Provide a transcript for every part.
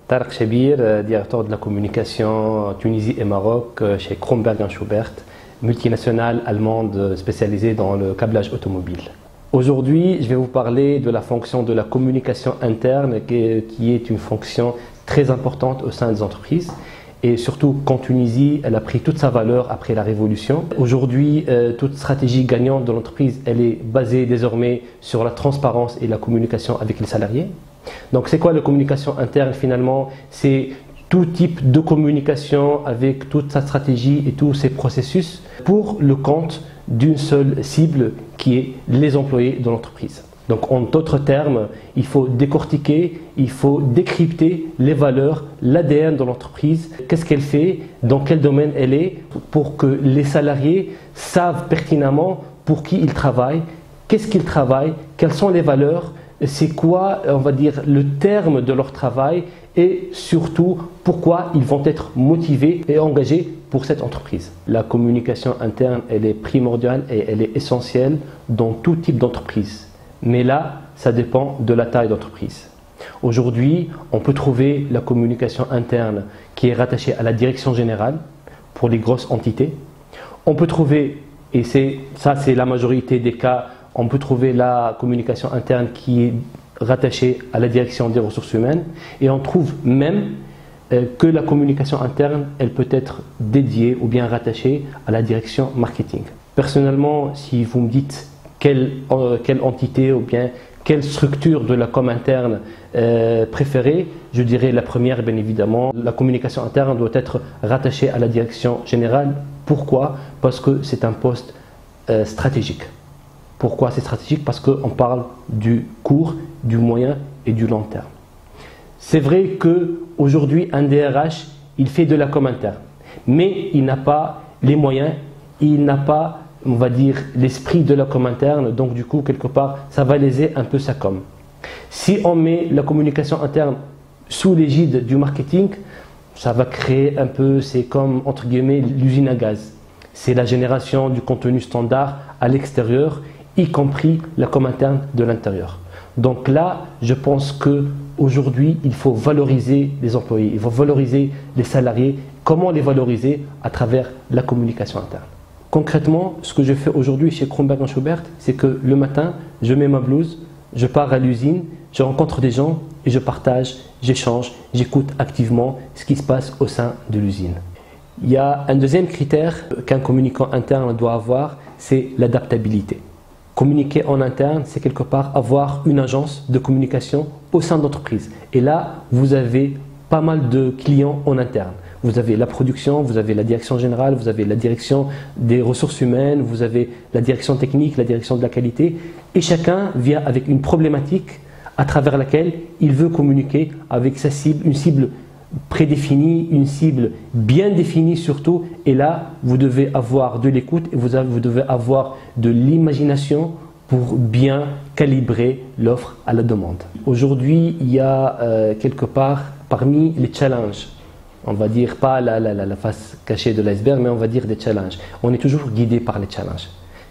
Tarek Chabir, directeur de la communication Tunisie et Maroc chez Kronberg & Schubert, multinationale allemande spécialisée dans le câblage automobile. Aujourd'hui, je vais vous parler de la fonction de la communication interne qui est une fonction très importante au sein des entreprises. Et surtout qu'en Tunisie, elle a pris toute sa valeur après la Révolution. Aujourd'hui, toute stratégie gagnante de l'entreprise, elle est basée désormais sur la transparence et la communication avec les salariés. Donc c'est quoi la communication interne finalement? C'est tout type de communication avec toute sa stratégie et tous ses processus pour le compte d'une seule cible qui est les employés de l'entreprise. Donc en d'autres termes, il faut décortiquer, il faut décrypter les valeurs, l'ADN de l'entreprise, qu'est-ce qu'elle fait, dans quel domaine elle est, pour que les salariés savent pertinemment pour qui ils travaillent, qu'est-ce qu'ils travaillent, quelles sont les valeurs, c'est quoi, on va dire, le terme de leur travail et surtout pourquoi ils vont être motivés et engagés pour cette entreprise. La communication interne, elle est primordiale et elle est essentielle dans tout type d'entreprise. Mais là, ça dépend de la taille d'entreprise. Aujourd'hui, on peut trouver la communication interne qui est rattachée à la direction générale pour les grosses entités. On peut trouver, et ça c'est la majorité des cas, on peut trouver la communication interne qui est rattachée à la direction des ressources humaines et on trouve même que la communication interne, elle peut être dédiée ou bien rattachée à la direction marketing. Personnellement, si vous me dites quelle entité ou bien quelle structure de la com interne préférée, je dirais la première, bien évidemment. La communication interne doit être rattachée à la direction générale. Pourquoi? Parce que c'est un poste stratégique. Pourquoi c'est stratégique? Parce qu'on parle du court, du moyen et du long terme. C'est vrai qu'aujourd'hui, un DRH, il fait de la com interne, mais il n'a pas les moyens, il n'a pas, on va dire, l'esprit de la com interne, donc du coup, quelque part, ça va léser un peu sa com. Si on met la communication interne sous l'égide du marketing, ça va créer un peu, c'est comme, entre guillemets, l'usine à gaz. C'est la génération du contenu standard à l'extérieur, y compris la com interne de l'intérieur. Donc là, je pense qu'aujourd'hui, il faut valoriser les employés, il faut valoriser les salariés. Comment les valoriser? À travers la communication interne. Concrètement, ce que je fais aujourd'hui chez Kronberg & Schubert, c'est que le matin, je mets ma blouse, je pars à l'usine, je rencontre des gens et je partage, j'échange, j'écoute activement ce qui se passe au sein de l'usine. Il y a un deuxième critère qu'un communicant interne doit avoir, c'est l'adaptabilité. Communiquer en interne, c'est quelque part avoir une agence de communication au sein de l'entreprise. Et là, vous avez pas mal de clients en interne. Vous avez la production, vous avez la direction générale, vous avez la direction des ressources humaines, vous avez la direction technique, la direction de la qualité. Et chacun vient avec une problématique à travers laquelle il veut communiquer avec sa cible, une cible prédéfinie, une cible bien définie surtout. Et là, vous devez avoir de l'écoute et vous devez avoir de l'imagination pour bien calibrer l'offre à la demande. Aujourd'hui, il y a quelque part parmi les challenges, on va dire pas la face cachée de l'iceberg, mais on va dire des challenges. On est toujours guidé par les challenges.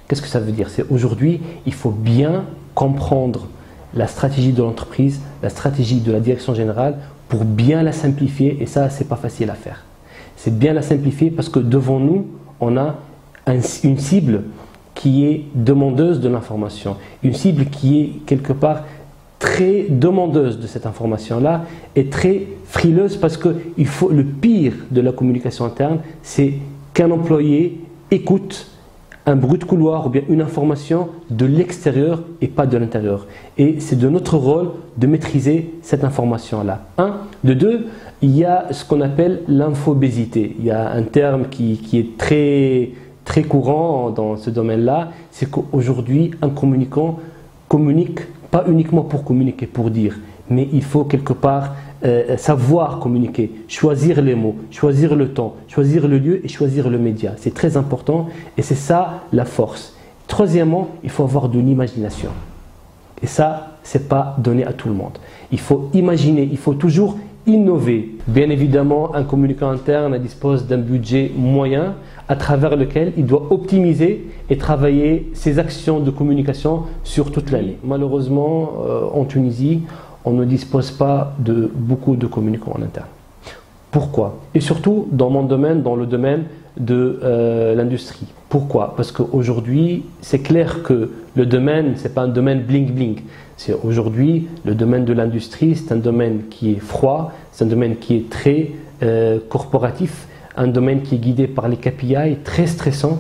Qu'est-ce que ça veut dire? C'est aujourd'hui, il faut bien comprendre la stratégie de l'entreprise, la stratégie de la direction générale pour bien la simplifier, et ça, c'est pas facile à faire. C'est bien la simplifier parce que devant nous, on a une cible qui est demandeuse de l'information, une cible qui est quelque part très demandeuse de cette information-là et très frileuse parce que le pire de la communication interne, c'est qu'un employé écoute un bruit de couloir ou bien une information de l'extérieur et pas de l'intérieur. Et c'est de notre rôle de maîtriser cette information-là. De deux, il y a ce qu'on appelle l'infobésité. Il y a un terme qui est très courant dans ce domaine-là, c'est qu'aujourd'hui, un communicant communique pas uniquement pour communiquer, pour dire, mais il faut quelque part savoir communiquer, choisir les mots, choisir le temps, choisir le lieu et choisir le média. C'est très important et c'est ça la force. Troisièmement, il faut avoir de l'imagination. Et ça, ce n'est pas donné à tout le monde. Il faut imaginer, il faut toujours innover. Bien évidemment, un communicant interne dispose d'un budget moyen à travers lequel il doit optimiser et travailler ses actions de communication sur toute l'année. Malheureusement, en Tunisie, on ne dispose pas de beaucoup de communicants en interne. Pourquoi? Et surtout dans mon domaine, dans le domaine de l'industrie. Pourquoi? Parce qu'aujourd'hui, c'est clair que le domaine, ce n'est pas un domaine bling-bling. Aujourd'hui, le domaine de l'industrie, c'est un domaine qui est froid, c'est un domaine qui est très corporatif, un domaine qui est guidé par les KPI, très stressant.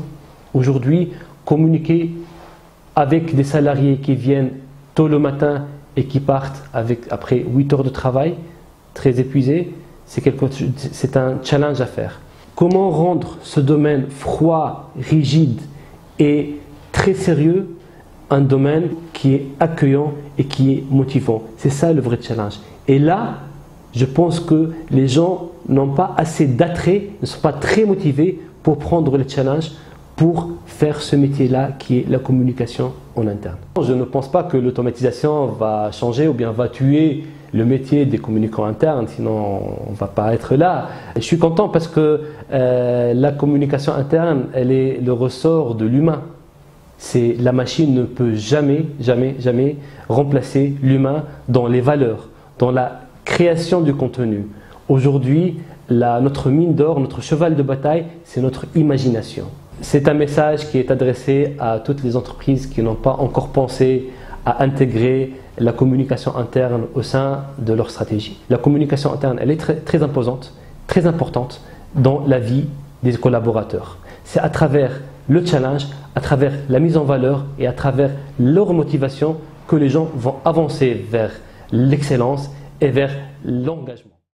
Aujourd'hui, communiquer avec des salariés qui viennent tôt le matin et qui partent après 8 heures de travail, très épuisés, c'est un challenge à faire. Comment rendre ce domaine froid, rigide et très sérieux un domaine qui est accueillant et qui est motivant? C'est ça le vrai challenge. Et là, je pense que les gens n'ont pas assez d'attrait, ne sont pas très motivés pour prendre le challenge, pour faire ce métier-là qui est la communication en interne. Je ne pense pas que l'automatisation va changer ou bien va tuer le métier des communicants internes, sinon on ne va pas être là. Je suis content parce que la communication interne, elle est le ressort de l'humain. La machine ne peut jamais remplacer l'humain dans les valeurs, dans la création du contenu. Aujourd'hui, notre mine d'or, notre cheval de bataille, c'est notre imagination. C'est un message qui est adressé à toutes les entreprises qui n'ont pas encore pensé à intégrer la communication interne au sein de leur stratégie. La communication interne, elle est très imposante, très importante dans la vie des collaborateurs. C'est à travers le challenge, à travers la mise en valeur et à travers leur motivation que les gens vont avancer vers l'excellence et vers l'engagement.